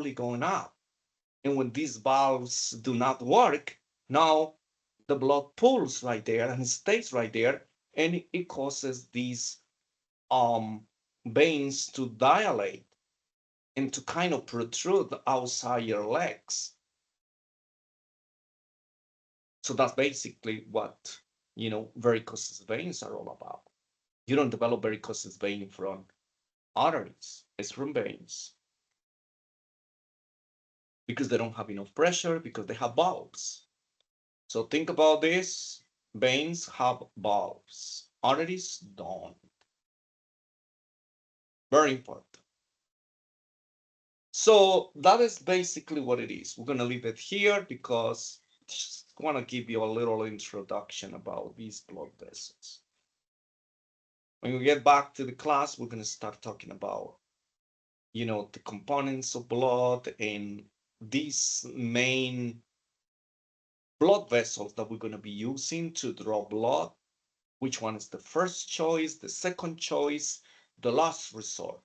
properly going up. And when these valves do not work, now the blood pools right there and stays right there, and it causes these um, veins to dilate and to kind of protrude outside your legs. So that's basically what, varicose veins are all about. You don't develop varicose vein from arteries, it's from veins because they don't have enough pressure because they have valves. So think about this. Veins have valves. Arteries don't. Very important. So that is basically what it is. We're going to leave it here because I just want to give you a little introduction about these blood vessels. When we get back to the class, we're going to start talking about, the components of blood and these main blood vessels that we're going to be using to draw blood. Which one is the first choice, the second choice, the last resort?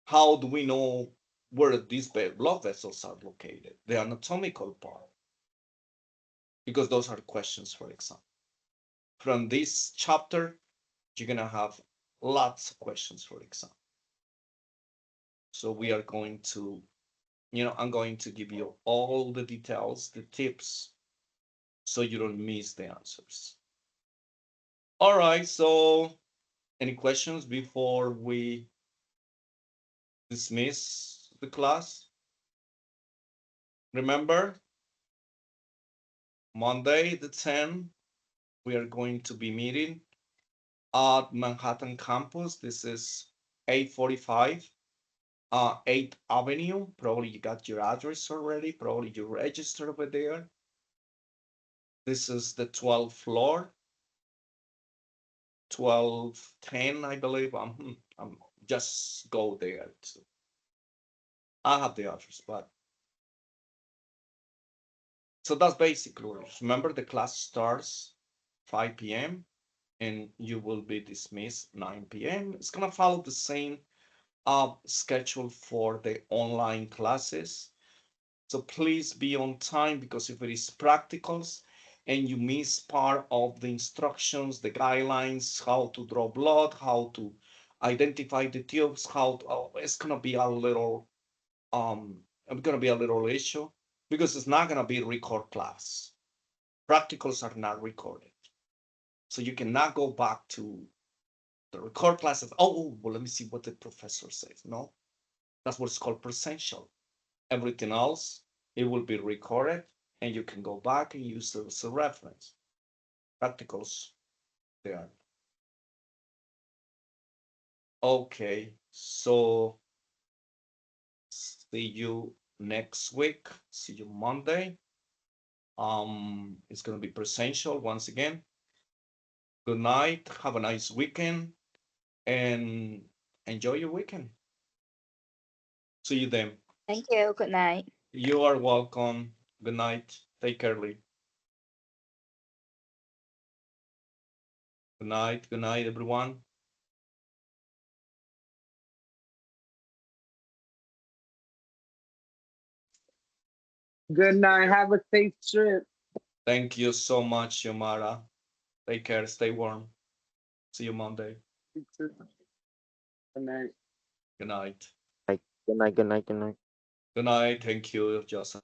How do we know where these blood vessels are located, the anatomical part? Because those are questions for exam. From this chapter, you're going to have lots of questions for exam. So we are going to, I'm going to give you all the details, the tips, so you don't miss the answers. All right, so any questions before we dismiss the class? Remember, Monday the 10th, we are going to be meeting at Manhattan campus. This is 845 8th Avenue. Probably you got your address already. Probably you registered over there. This is the 12th floor, 1210, I believe. I'm just go there. I have the address, but so that's basically it. Remember, the class starts 5 p.m. and you will be dismissed 9 p.m. It's gonna follow the same schedule for the online classes. So please be on time because if it is practicals and you miss part of the instructions, the guidelines, how to draw blood, how to identify the tubes, it's gonna be a little issue because it's not gonna be record class. Practicals are not recorded. So you cannot go back to the record classes. Well, let me see what the professor says. No, that's what's called presential. Everything else, it will be recorded and you can go back and use it as a reference. Practicals, they are. Okay, so see you next week. See you Monday. It's gonna be presential once again. Good night. Have a nice weekend and enjoy your weekend. See you then. Thank you. Good night. You are welcome. Good night. Take care, Lee. Good night. Good night, everyone. Good night. Have a safe trip. Thank you so much, Yomara. Take care. Stay warm. See you Monday. Good night. Good night. Good night. Good night. Good night. Good night. Thank you, Joseph.